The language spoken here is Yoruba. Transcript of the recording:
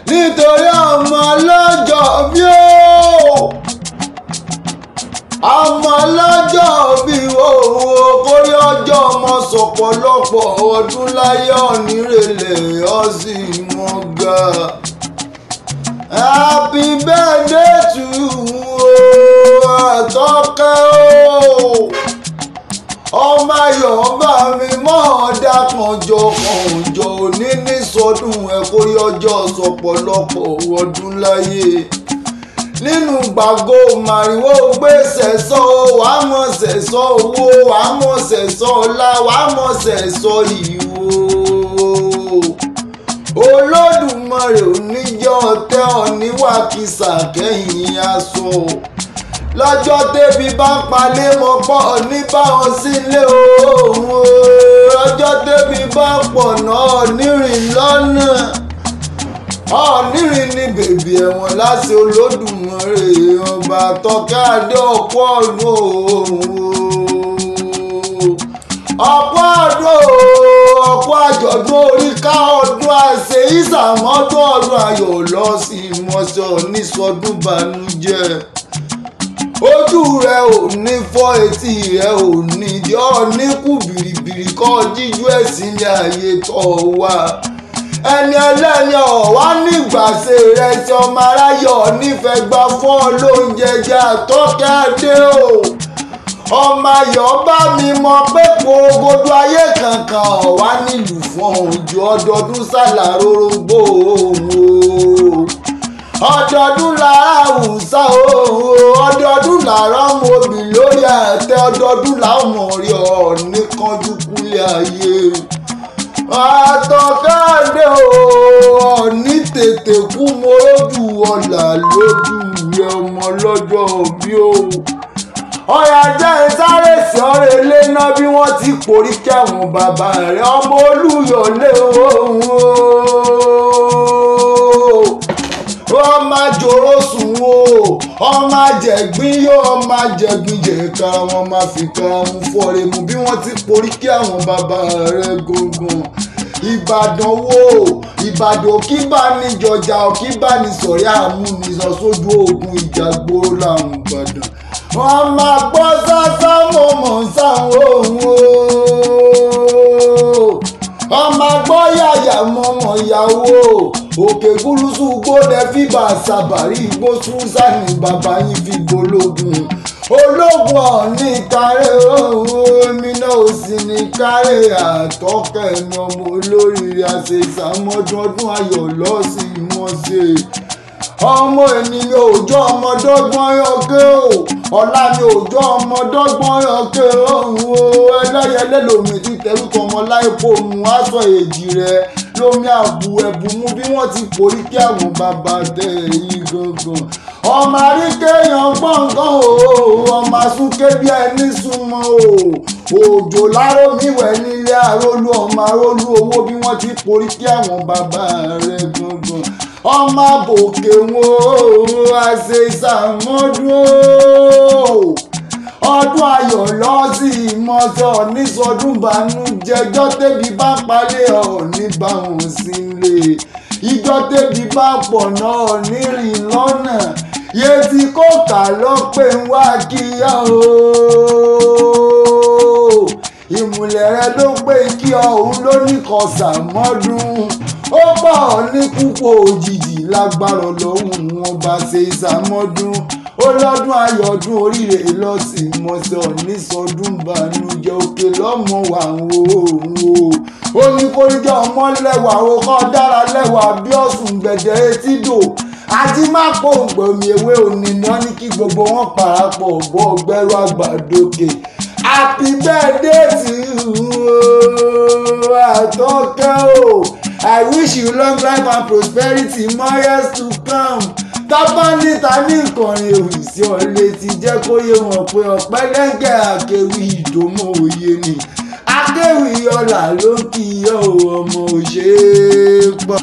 nítorí ọmọ lọ́jọ́ bí ó ọmọ lọ́jọ́ bí òun kórí ọjọ́ ọmọ sọ̀pọ̀lọpọ̀ ọdún láyé onírèlè ọ̀sìn mọ́gà. Happy birthday to Àtọ́kẹ́ ọmọ ayọ̀ bá mi mọ́ ọ̀dà kànjọ òní ní sọdún ẹ̀ kórí ọjọ́ sọ̀pọ̀lọpọ̀ ọdún láyé. Nínú gbàgbó màrìwò gbé sẹ̀sọ́ wàá mọ̀ sẹ̀sọ́ owó wàá mọ̀ sẹ̀sọ́ ọlá wàá mọ̀ sẹ̀sọ́ ìwò. Olódùmarè oníjọ́ tẹ́ ọ níwàkísà kẹ́yìn aṣọ. Lọ́jọ́ tẹ́bi bá ń palẹ̀ mọ́ pọ̀ ní báwọn sílé òun. Lọ́jọ́ tẹ́bi bá ń pọ̀ náà nírìn lọ́nà. Ọ̀nìrìn ni bèbí ẹ̀wọ̀n láti Olódùmarè ọba Àtọ́kẹ́ adé ọ̀pọ̀ ọdún ọ̀pọ̀ ọdún ọ̀pọ̀ àjọ̀dún oríká ọdún àṣẹ ìsàmọ́dún ọdún ayọ̀ lọ sí ìmọ̀ṣọ́ nísọdún bànújẹ́. Ojú rẹ ò ní fọ́ etí rẹ ò ní jọ́ ní kú bìrìbìrì kọ́ jíjú ẹ̀sìn ní ayé tọ́ wa. Ẹni ẹlẹ́ni ọ̀wá nígbàsẹ̀ rẹ̀ tí ọmọ aráyọ̀ nífẹ̀ẹ́ gbà fún ọ lóúnjẹ jẹ́ Àtọ́kẹ́ adé o. Ọmọ ayọ̀ bá mi mọ pé porogodo ayé kankan ọ̀wá nílùú fún òjò ọdọọdún sàlàrórógbó ọdọọdún làárá àwùsá ọdọọdún làárá ọmọ obì lórí àtẹ ọdọọdún làwọn ọmọ rí ọ ní kánjú kúlẹ̀ ayé. Àtọ́kẹ́ adé ní tètè kú mọ́rọ́dù ọ̀là lójú rẹ ọmọ lọ́jọ́ bí ó. Ọ̀yà jẹ́ ìsáré sí ọ̀rẹ́ ilé náà bí wọ́n ti porí kẹ́wọ̀n bàbá rẹ̀ ọmọ Olúyọ̀lé ọmọ àjòrò sùn ọmọ àjẹ̀gbín yóò ọmọ àjẹ̀gbín jẹ̀ka wọn máa fi ka wọn fọ́ọ̀rẹ́ mu bí wọ́n ti porí kí àwọn bàbá rẹ̀ gógùn. Ìbàdàn wo Ìbàdàn kí bá ní jọjà kí bá ní sọ̀rí àmúnisọ sójú ogun ìjàgbóró làwọn Ìbàdàn. Wọ́n máa gbọ́ sásá mọ̀mọ́ sáwọn wọ́n máa gbọ́ yàyà mọ̀mọ́ ìyàwó òkè gúrúsù gbódẹ fíbà sàbàrí igbó súnsà ní bàbá yín fi gbólógún. Ológun ọ̀ní kárẹ̀ èmi náà ò sì ní kárẹ̀ Àtọ́kẹ́ ẹni ọmọ olóríire àṣẹ ìsàmọ́dún ọdún ayọ̀ lọ́sìn ìmọ̀ọ́sẹ̀. Ọmọ ènìyàn òòjọ́ ọmọdọ́gbọ́n yọké ọ̀la ni òòjọ́ ọmọdọ́gbọ́n yọké ẹlẹ́yẹlé lomi ti tẹ̀rù tọmọ láìpò mu aṣọ èjì rẹ̀ lómi àbù ẹ̀bù mú bí wọ́n ti porí kí àwọn bàbá tẹ̀ èyí gangan. Ọmọ àríkèyàn gbọ̀ngàn ọmọ àsúnké bí ẹni súnmọ́ òjò lárómìwẹ̀ nílé àrólú ọmọ àrólú owó bí wọ́n ti porí kí àwọn bàbá rẹ̀ gangan. Ọmọ àbòkè wo àṣẹ ìsàmọ́dún ọdún ayọ̀ lọ sí ìmọ̀ọ́sọ̀ nísọdún bànújẹ́jọ́ tẹ́bi bá palẹ̀ ní báwọn sílé ìjọ tẹ́bi bá pọ̀ náà nírìn lọ́nà yétí kò kà lọ́pẹ́ ń wá kíyà ìmùlẹ̀ rẹ ló pé kí ọ̀hún ló ní kọ̀sàmọ́dún ó bọ̀ ní púpọ̀ òjijì lágbára lọ́hùn wọn bá ṣe ìsàmọ́dún ó lọ́dún ayọ̀dún oríire lọ́sìn mọ́sọ̀ nísọdún bànújẹ́ òkè lọ́mọ wà ó ní kórìjọ́ ọmọ lẹ́wà ó kọ́ dára lẹ́wà bí ọ̀sùn gbẹ̀dẹ̀ etídò àti má pò gbòmí ewé ònìnà ní kí gbogbo wọn parapọ̀ bọ́ gbẹ́rù àgbàdókè. Happy birthday to you Àtọ́kẹ́ I wish you long life and prosperity more years to come. Tábà níta ní ìkànnì ewì sí ọ létí jẹ́ kó yé wọn pé ọ̀pẹ́ lẹ́gẹ̀ akéwì ìdòmọ̀ òye ni akéwì ọ̀là ló kì í yọ ọmọ òṣèré pọ̀.